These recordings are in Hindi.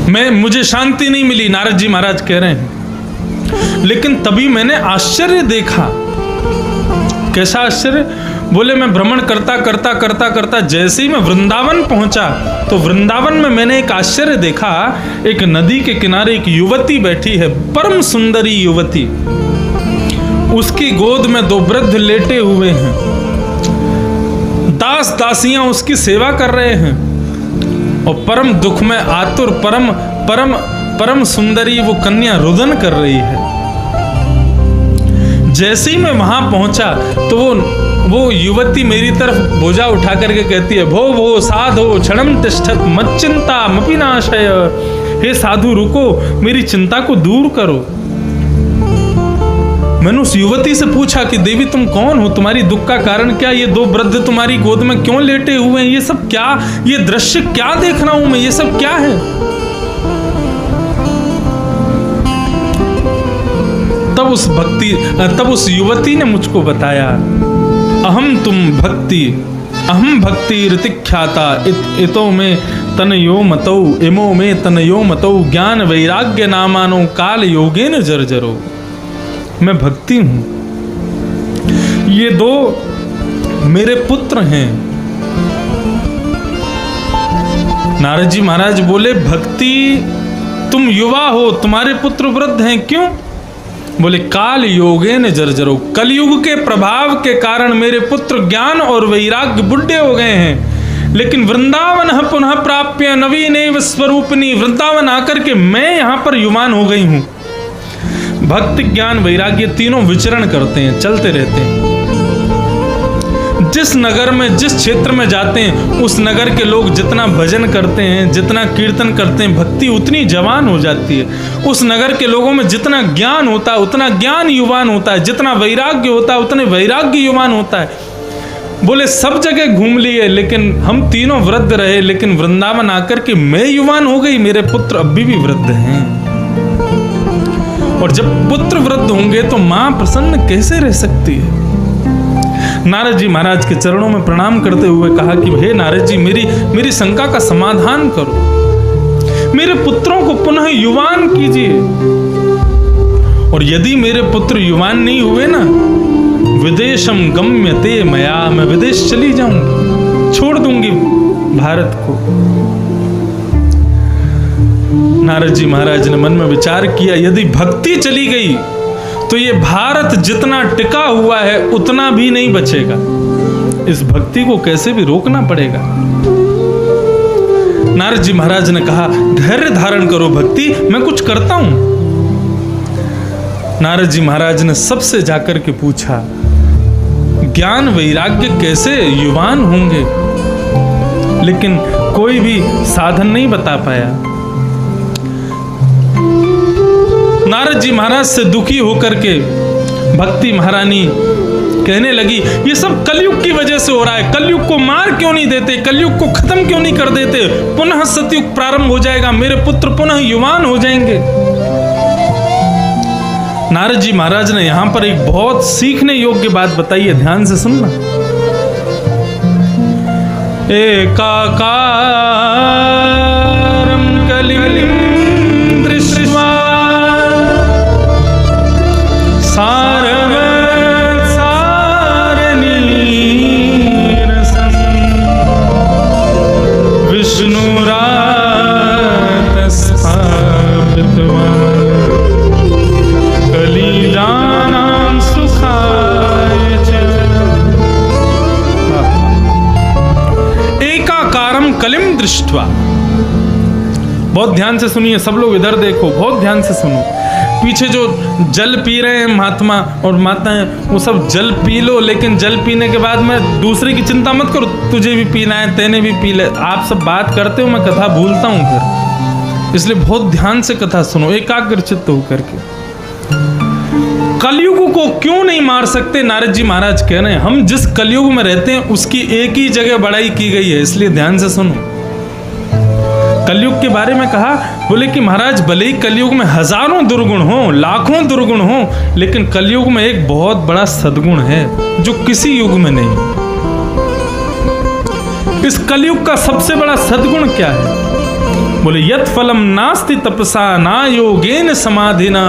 मुझे शांति नहीं मिली, नारद जी महाराज कह रहे हैं। लेकिन तभी मैंने आश्चर्य देखा। कैसा आश्चर्य? बोले मैं भ्रमण करता करता करता करता जैसे ही मैं वृंदावन पहुंचा तो वृंदावन में मैंने एक आश्चर्य देखा। एक नदी के किनारे एक युवती बैठी है, परम सुंदरी युवती। उसकी गोद में 2 वृद्ध लेटे हुए हैं। दास दासियां उसकी सेवा कर रहे हैं और परम दुख में आतुर परम परम परम सुंदरी वो कन्या रुदन कर रही है। जैसे ही मैं वहां पहुंचा तो वो युवती मेरी तरफ बोझा उठा करके कहती है, भो भो साधो क्षणम तिष्ठत मच्चिंता मपि नाशय। हे साधु रुको, मेरी चिंता को दूर करो। मैंने उस युवती से पूछा कि देवी तुम कौन हो, तुम्हारी दुख का कारण क्या, ये 2 वृद्ध तुम्हारी गोद में क्यों लेटे हुए हैं, ये सब क्या, ये दृश्य क्या देख रहा हूं मैं, ये सब क्या है? तब उस युवती ने मुझको बताया, अहम भक्ति ऋतिख्याता इतो में तनयो मतौ इमो में तनयो मतौ ज्ञान वैराग्य नामानो काल योगेन जर्जरो। मैं भक्ति हूं, ये 2 मेरे पुत्र हैं। नारद जी महाराज बोले, भक्ति तुम युवा हो, तुम्हारे पुत्र वृद्ध हैं, क्यों? बोले काल योगेन जर्जरो, कलयुग के प्रभाव के कारण मेरे पुत्र ज्ञान और वैराग्य बुढ़े हो गए हैं। लेकिन वृंदावन पुनः प्राप्य नवीनेव स्वरूपिणी, वृंदावन आकर के मैं यहां पर युवान हो गई हूं। भक्ति ज्ञान वैराग्य तीनों विचरण करते हैं, चलते रहते हैं। जिस नगर में जिस क्षेत्र में जाते हैं उस नगर के लोग जितना भजन करते हैं, जितना कीर्तन करते हैं, भक्ति उतनी जवान हो जाती है। उस नगर के लोगों में जितना ज्ञान होता है उतना ज्ञान युवान होता है, जितना वैराग्य होता है उतने वैराग्य युवान होता है। बोले सब जगह घूम लिए लेकिन हम तीनों वृद्ध रहे, लेकिन वृंदावन आकर के मैं युवान हो गई, मेरे पुत्र अभी भी वृद्ध हैं। और जब पुत्र वृद्ध होंगे तो मां प्रसन्न कैसे रह सकती है? नारद जी महाराज के चरणों में प्रणाम करते हुए कहा कि हे नारद जी, मेरी शंका का समाधान करो, मेरे पुत्रों को पुनः युवान कीजिए। और यदि मेरे पुत्र युवान नहीं हुए ना, विदेशम गम्यते मया, मैं विदेश चली जाऊंगी, छोड़ दूंगी भारत को। नारद जी महाराज ने मन में विचार किया, यदि भक्ति चली गई तो ये भारत जितना टिका हुआ है उतना भी नहीं बचेगा। इस भक्ति को कैसे भी रोकना पड़ेगा। नारद जी महाराज ने कहा, धैर्य धारण करो भक्ति, मैं कुछ करता हूं। नारद जी महाराज ने सबसे जाकर के पूछा, ज्ञान वैराग्य कैसे युवान होंगे? लेकिन कोई भी साधन नहीं बता पाया। नारद जी महाराज से दुखी होकर के भक्ति महारानी कहने लगी, ये सब कलयुग की वजह से हो रहा है, कलयुग को मार क्यों नहीं देते, कलयुग को खत्म क्यों नहीं कर देते, पुनः सतयुग प्रारंभ हो जाएगा, मेरे पुत्र पुनः युवान हो जाएंगे। नारद जी महाराज ने यहां पर एक बहुत सीखने योग्य बात बताई है, ध्यान से सुनना। एकाकारं कलिं दृष्ट्वा कलिम दृष्ट्वा। बहुत ध्यान से सुनिए सब लोग, इधर देखो, बहुत ध्यान से सुनो। पीछे जो जल पी रहे हैं महात्मा और माताएं, वो सब जल पी लो, लेकिन जल पीने के बाद में दूसरे की चिंता मत करो, तुझे भी पीना है, तेने भी पी ले। आप सब बात करते हो, मैं कथा भूलता हूं फिर, इसलिए बहुत ध्यान से कथा सुनो, एकाग्र चित्त होकर के। कलयुग को क्यों नहीं मार सकते? नारद जी महाराज कह रहे हैं, हम जिस कलयुग में रहते हैं उसकी एक ही जगह बड़ाई की गई है, इसलिए ध्यान से सुनो। कलयुग के बारे में कहा, बोले कि महाराज भले ही कलयुग में हजारों दुर्गुण हो, लाखों दुर्गुण हो, लेकिन कलयुग में एक बहुत बड़ा सद्गुण है जो किसी युग में नहीं। इस कलयुग का सबसे बड़ा सद्गुण क्या है? बोले यत् फलम नास्ति तपसा ना योगेन समाधिना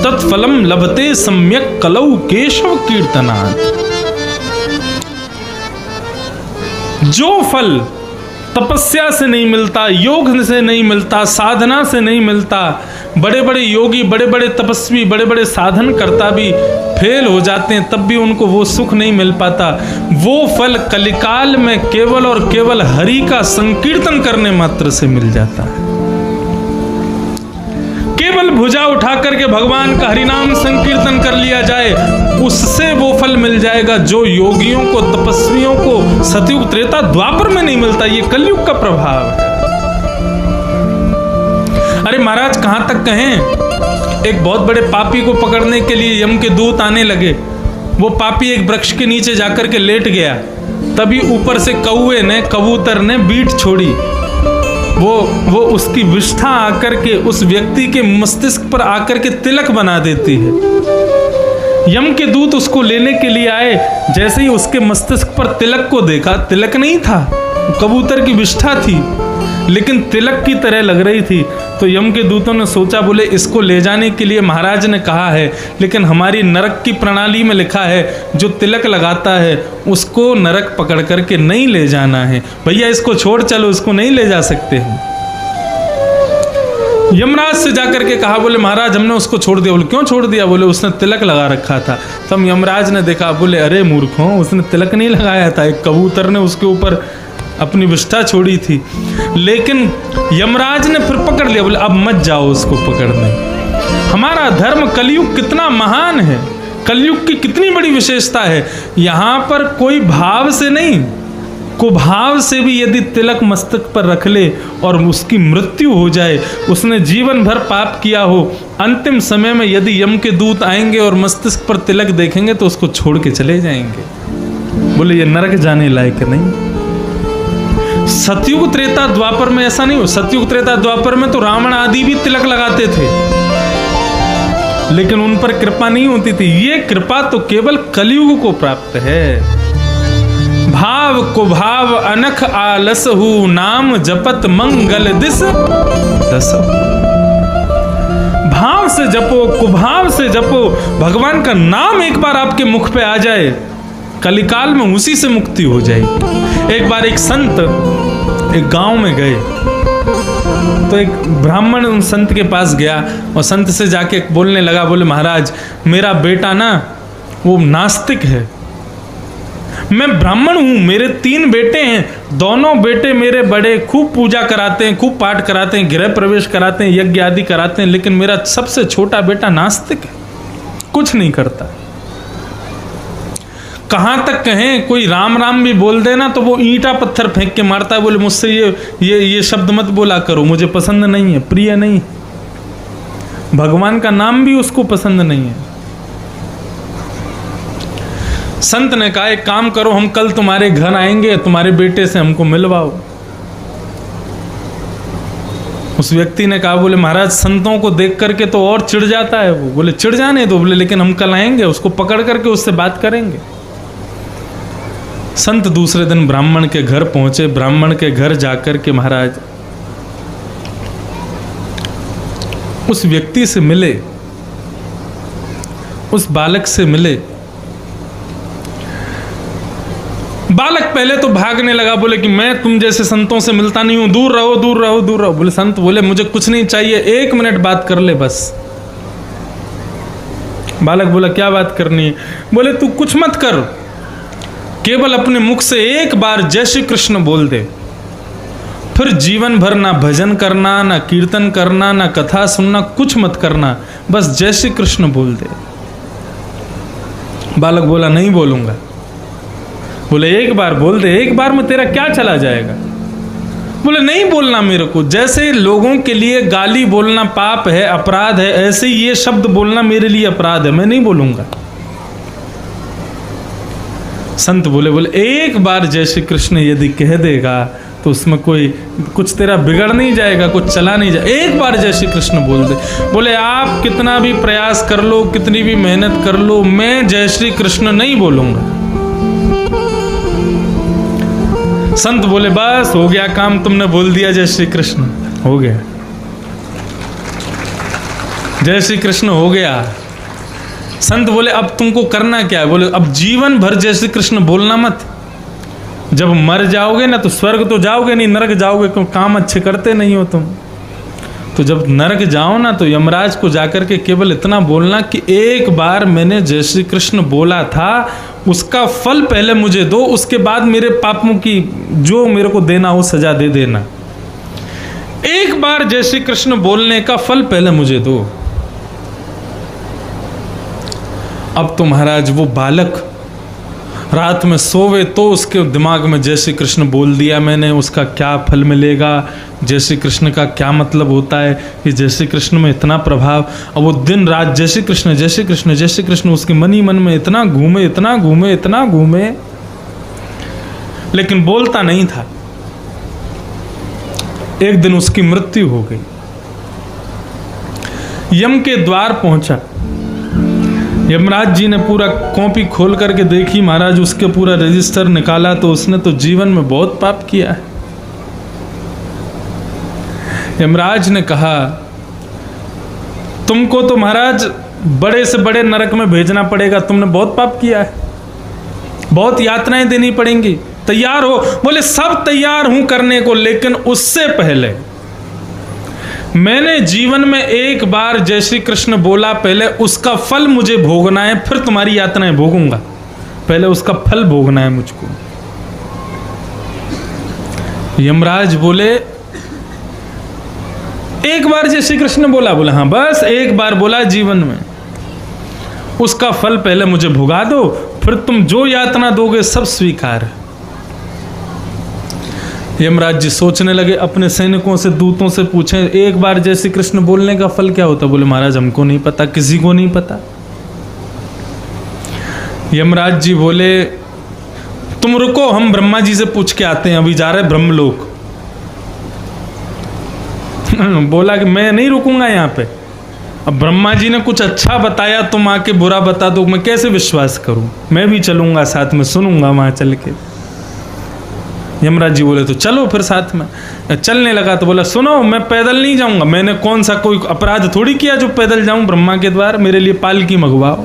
तत्फलम लभते सम्यक कलौ केशव कीर्तना। जो फल तपस्या से नहीं मिलता, योग से नहीं मिलता, साधना से नहीं मिलता, बड़े बड़े योगी, बड़े बड़े तपस्वी, बड़े बड़े साधन करता भी फेल हो जाते हैं, तब भी उनको वो सुख नहीं मिल पाता। वो फल कलिकाल में केवल और केवल हरि का संकीर्तन करने मात्र से मिल जाता है। केवल भुजा उठा करके भगवान का हरिनाम संकीर्तन कर लिया जाए, उससे वो फल मिल जाएगा जो योगियों को, तपस्वियों को सतयुग त्रेता द्वापर में नहीं मिलता। ये कलयुग का प्रभाव है। अरे महाराज कहां तक कहें, एक बहुत बड़े पापी को पकड़ने के लिए यम के दूत आने लगे। वो पापी एक वृक्ष के नीचे जाकर के लेट गया, तभी ऊपर से कबूतर ने बीट छोड़ी। वो उसकी विष्ठा आकर के उस व्यक्ति के मस्तिष्क पर आकर के तिलक बना देती है। यम के दूत उसको लेने के लिए आए, जैसे ही उसके मस्तिष्क पर तिलक को देखा, तिलक नहीं था, कबूतर की विष्ठा थी, लेकिन तिलक की तरह लग रही थी। तो यम के दूतों ने सोचा, बोले इसको ले जाने के लिए महाराज ने कहा है, लेकिन हमारी नरक की प्रणाली में लिखा है जो तिलक लगाता है उसको नरक पकड़ करके नहीं ले जाना है। भैया इसको छोड़ चलो, इसको नहीं ले जा सकते हैं। यमराज से जाकर के कहा, बोले महाराज हमने उसको छोड़ दिया। बोले क्यों छोड़ दिया? बोले उसने तिलक लगा रखा था। तब यमराज ने देखा, बोले अरे मूर्खों, उसने तिलक नहीं लगाया था, एक कबूतर ने उसके ऊपर अपनी विष्ठा छोड़ी थी। लेकिन यमराज ने फिर पकड़ लिया, बोले अब मत जाओ उसको पकड़ने। हमारा धर्म कलयुग कितना महान है, कलयुग की कितनी बड़ी विशेषता है। यहां पर कोई भाव से नहीं, कुभाव से भी यदि तिलक मस्तक पर रख ले और उसकी मृत्यु हो जाए, उसने जीवन भर पाप किया हो, अंतिम समय में यदि यम के दूत आएंगे और मस्तिष्क पर तिलक देखेंगे तो उसको छोड़ के चले जाएंगे। बोले ये नरक जाने लायक नहीं। सतयुग त्रेता द्वापर में ऐसा नहीं हो। सतयुग त्रेता द्वापर में तो रावण आदि भी तिलक लगाते थे, लेकिन उन पर कृपा नहीं होती थी। ये कृपा तो केवल कलयुग को प्राप्त है। भाव को भाव अनख आलस हु, नाम जपत मंगल दिस दस। भाव से जपो, कुभाव से जपो, भगवान का नाम एक बार आपके मुख पे आ जाए, कलिकाल में उसी से मुक्ति हो जाएगी। एक बार एक संत एक गांव में गए, तो एक ब्राह्मण उन संत के पास गया और संत से जाके बोलने लगा, बोले महाराज मेरा बेटा ना वो नास्तिक है, मैं ब्राह्मण हूं, मेरे 3 बेटे हैं, दोनों बेटे मेरे बड़े खूब पूजा कराते हैं, खूब पाठ कराते हैं, गृह प्रवेश कराते हैं, यज्ञ आदि कराते हैं, लेकिन मेरा सबसे छोटा बेटा नास्तिक है, कुछ नहीं करता। कहां तक कहें, कोई राम राम भी बोल देना तो वो ईंटा पत्थर फेंक के मारता है। बोले मुझसे ये शब्द मत बोला करो, मुझे पसंद नहीं है, प्रिय नहीं। भगवान का नाम भी उसको पसंद नहीं है। संत ने कहा एक काम करो, हम कल तुम्हारे घर आएंगे, तुम्हारे बेटे से हमको मिलवाओ। उस व्यक्ति ने कहा, बोले महाराज संतों को देख करके तो और चिढ़ जाता है वो। बोले चिढ़ जाने दो, बोले लेकिन हम कल आएंगे, उसको पकड़ करके उससे बात करेंगे। संत दूसरे दिन ब्राह्मण के घर पहुंचे। ब्राह्मण के घर जाकर के महाराज उस व्यक्ति से मिले, उस बालक से मिले। बालक पहले तो भागने लगा, बोले कि मैं तुम जैसे संतों से मिलता नहीं हूं, दूर रहो दूर रहो दूर रहो। बोले संत बोले मुझे कुछ नहीं चाहिए, 1 मिनट बात कर ले बस। बालक बोला क्या बात करनी है? बोले तू कुछ मत कर, केवल अपने मुख से एक बार जय श्री कृष्ण बोल दे, फिर जीवन भर ना भजन करना, ना कीर्तन करना, ना कथा सुनना, कुछ मत करना, बस जय श्री कृष्ण बोल दे। बालक बोला नहीं बोलूंगा। बोले एक बार बोल दे, एक बार में तेरा क्या चला जाएगा? बोले नहीं बोलना मेरे को। जैसे लोगों के लिए गाली बोलना पाप है, अपराध है, ऐसे ही ये शब्द बोलना मेरे लिए अपराध है, मैं नहीं बोलूंगा। संत बोले एक बार जय श्री कृष्ण यदि कह देगा तो उसमें कोई कुछ तेरा बिगड़ नहीं जाएगा, कुछ चला नहीं जाएगा, एक बार जय श्री कृष्ण बोल दे। बोले आप कितना भी प्रयास कर लो, कितनी भी मेहनत कर लो, मैं जय श्री कृष्ण नहीं बोलूंगा। संत बोले बस हो गया काम, तुमने बोल दिया जय श्री कृष्ण। हो गया, जय श्री कृष्ण हो गया। संत बोले अब तुमको करना क्या है? बोले अब जीवन भर जय श्री कृष्ण बोलना मत। जब मर जाओगे ना तो स्वर्ग तो जाओगे नहीं, नरक जाओगे, क्यों? काम अच्छे करते नहीं हो तुम। तो जब नरक जाओ ना तो यमराज को जाकर के केवल इतना बोलना कि एक बार मैंने जय श्री कृष्ण बोला था, उसका फल पहले मुझे दो, उसके बाद मेरे पापों की जो मेरे को देना हो सजा दे देना। एक बार जय श्री कृष्ण बोलने का फल पहले मुझे दो। अब तो महाराज वो बालक रात में सोवे तो उसके दिमाग में जय श्री कृष्ण बोल दिया मैंने, उसका क्या फल मिलेगा, जय श्री कृष्ण का क्या मतलब होता है, कि जय श्री कृष्ण में इतना प्रभाव। और वो दिन रात जय श्री कृष्ण जय श्री कृष्ण जय श्री कृष्ण उसके मन ही मन में इतना घूमे इतना घूमे इतना घूमे, लेकिन बोलता नहीं था। एक दिन उसकी मृत्यु हो गई। यम के द्वार पहुंचा, यमराज जी ने पूरा कॉपी खोल करके देखी महाराज, उसके पूरा रजिस्टर निकाला तो उसने तो जीवन में बहुत पाप किया है। यमराज ने कहा तुमको तो महाराज बड़े से बड़े नरक में भेजना पड़ेगा, तुमने बहुत पाप किया है, बहुत यातनाएं देनी पड़ेंगी, तैयार हो? बोले सब तैयार हूं करने को, लेकिन उससे पहले मैंने जीवन में एक बार जय श्री कृष्ण बोला, पहले उसका फल मुझे भोगना है, फिर तुम्हारी यातनाएं भोगूंगा, पहले उसका फल भोगना है मुझको। यमराज बोले एक बार जय श्री कृष्ण बोला? बोला हाँ बस एक बार बोला जीवन में, उसका फल पहले मुझे भुगा दो, फिर तुम जो यातना दोगे सब स्वीकार है। यमराज जी सोचने लगे, अपने सैनिकों से दूतों से पूछे एक बार जय श्री कृष्ण बोलने का फल क्या होता? बोले महाराज हमको नहीं पता, किसी को नहीं पता। यमराज जी बोले तुम रुको, हम ब्रह्मा जी से पूछ के आते हैं, अभी जा रहे ब्रह्मलोक। बोला कि मैं नहीं रुकूंगा यहाँ पे, अब ब्रह्मा जी ने कुछ अच्छा बताया तुम आके बुरा बता दो, मैं कैसे विश्वास करूं? मैं भी चलूंगा साथ में, सुनूंगा वहां चल के। यमराज जी बोले तो चलो फिर साथ में। चलने लगा तो बोला सुनो मैं पैदल नहीं जाऊंगा, मैंने कौन सा कोई अपराध थोड़ी किया जो पैदल जाऊं ब्रह्मा के द्वार, मेरे लिए पालकी मंगवाओ।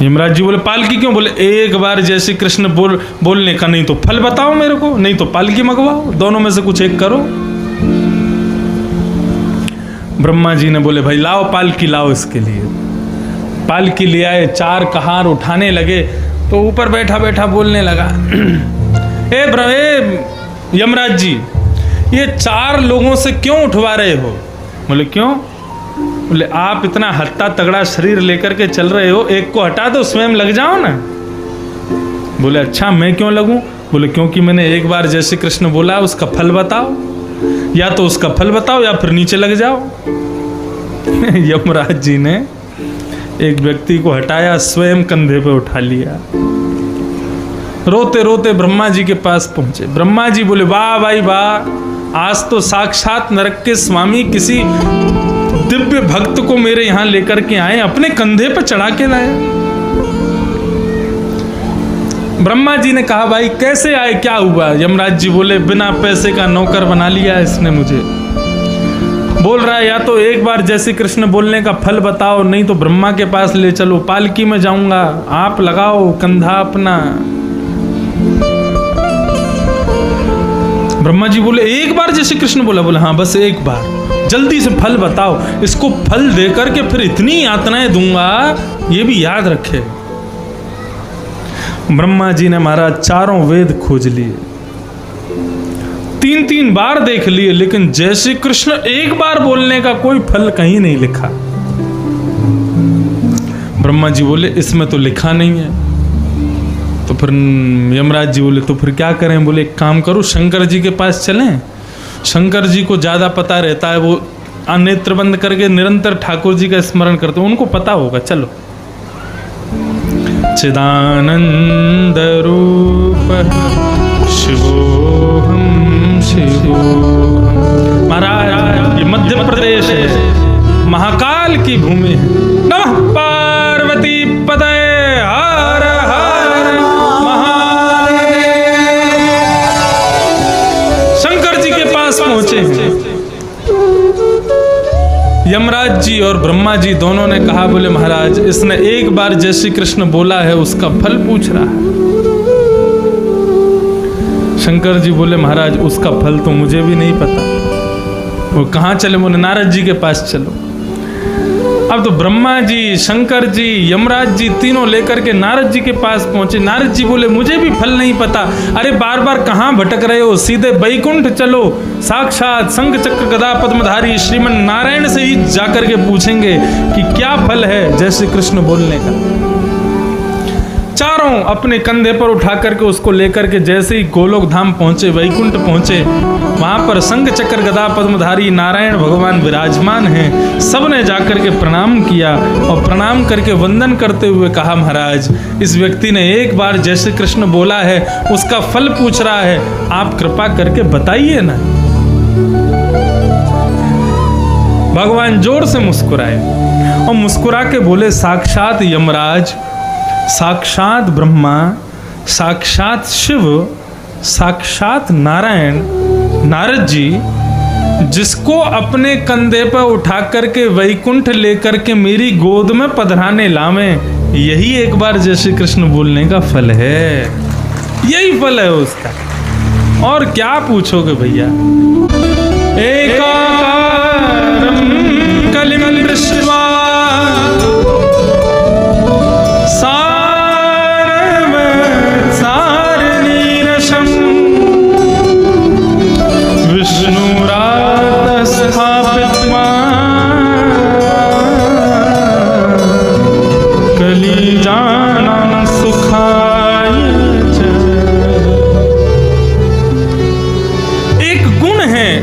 यमराज जी बोले पालकी क्यों? बोले एक बार जय श्री कृष्ण बोलने का, नहीं तो फल बताओ मेरे को, नहीं तो पालकी मंगवाओ, दोनों में से कुछ एक करो। ब्रह्मा जी ने बोले भाई लाओ पालकी लाओ, इसके लिए पालकी ले आए, 4 कहार उठाने लगे तो ऊपर बैठा बैठा बोलने लगा ए यमराज जी ये 4 लोगों से क्यों उठवा रहे हो? बोले क्यों? बोले आप इतना हट्टा तगड़ा शरीर लेकर के चल रहे हो, एक को हटा दो स्वयं लग जाओ ना। बोले अच्छा मैं क्यों लगूं? बोले क्योंकि मैंने एक बार जय श्री कृष्ण बोला, उसका फल बताओ, या तो उसका फल बताओ या फिर नीचे लग जाओ। यमराज जी ने एक व्यक्ति को हटाया, स्वयं कंधे पे उठा लिया, रोते रोते ब्रह्मा जी के पास पहुंचे। ब्रह्मा जी बोले वाह भाई वाह, आज तो साक्षात नरक के स्वामी किसी दिव्य भक्त को मेरे यहां लेकर के आए, अपने कंधे पे चढ़ा के लाए। ब्रह्मा जी ने कहा भाई कैसे आए, क्या हुआ? यमराज जी बोले बिना पैसे का नौकर बना लिया इसने मुझे, बोल रहा है या तो एक बार जय श्री कृष्ण बोलने का फल बताओ, नहीं तो ब्रह्मा के पास ले चलो, पालकी में जाऊंगा, आप लगाओ कंधा अपना। ब्रह्मा जी बोले एक बार जय श्री कृष्ण बोला? बोले हाँ बस एक बार, जल्दी से फल बताओ, इसको फल देकर के फिर इतनी यातनाएं दूंगा, ये भी याद रखे। ब्रह्मा जी ने महाराज 4 वेद खोज लिए, 3 बार देख लिए, लेकिन जय श्री कृष्ण एक बार बोलने का कोई फल कहीं नहीं लिखा। ब्रह्मा जी बोले इसमें तो लिखा नहीं है। तो फिर यमराज जी बोले तो फिर क्या करें? बोले एक काम करो, शंकर जी के पास चलें, शंकर जी को ज्यादा पता रहता है, वो नेत्र बंद करके निरंतर ठाकुर जी का स्मरण करते, उनको पता होगा, चलो। चिदानंद रूप शिवोहम शिवोहम। महाराज ये मध्य प्रदेश है, महाकाल की भूमि है। नमः पार्वती पतये, हर हर महादेव। पहुंचे हैं। यमराज जी और ब्रह्मा जी दोनों ने कहा, बोले महाराज इसने एक बार जय श्री कृष्ण बोला है, उसका फल पूछ रहा है। शंकर जी बोले महाराज उसका फल तो मुझे भी नहीं पता। वो कहाँ चले? बोले नारद जी के पास चलो। अब तो ब्रह्मा जी, शंकर जी, यमराज जी तीनों लेकर के नारद जी के पास पहुंचे। नारद जी बोले मुझे भी फल नहीं पता। अरे बार बार कहाँ भटक रहे हो, सीधे बैकुंठ चलो, साक्षात शंख चक्र गदा पद्मधारी श्रीमन नारायण से ही जाकर के पूछेंगे कि क्या फल है जय श्री कृष्ण बोलने का। चारों अपने कंधे पर उठा करके उसको लेकर के जैसे ही गोलोक धाम पहुंचे, वैकुंठ पहुंचे, वहां पर शंख चक्र गदा पद्मधारी नारायण भगवान विराजमान हैं। सबने जाकर के प्रणाम किया और प्रणाम करके वंदन करते हुए कहा महाराज इस व्यक्ति ने एक बार जय श्री कृष्ण बोला है, उसका फल पूछ रहा है, आप कृपा करके बताइए ना। भगवान जोर से मुस्कुराए और मुस्कुरा के बोले साक्षात यमराज, साक्षात ब्रह्मा, साक्षात शिव, साक्षात नारायण, नारद जी जिसको अपने कंधे पर उठा करके वैकुंठ लेकर के मेरी गोद में पधराने लावे, यही एक बार जय श्री कृष्ण बोलने का फल है। यही फल है उसका, और क्या पूछोगे भैया। एकाकारं कलिं दृष्ट्वा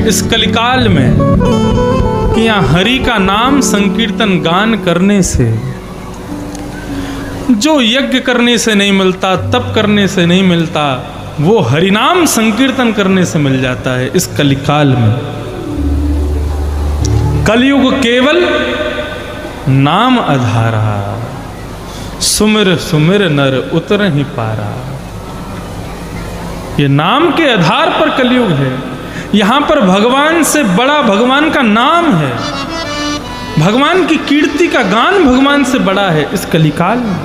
इस कलिकाल में कि यहाँ हरि का नाम संकीर्तन गान करने से, जो यज्ञ करने से नहीं मिलता, तप करने से नहीं मिलता, वो हरिनाम संकीर्तन करने से मिल जाता है इस कलिकाल में। कलयुग केवल नाम आधारा, सुमिर सुमिर नर उतर ही पारा। ये नाम के आधार पर कलयुग है। यहां पर भगवान से बड़ा भगवान का नाम है, भगवान की कीर्ति का गान भगवान से बड़ा है इस कलिकाल में।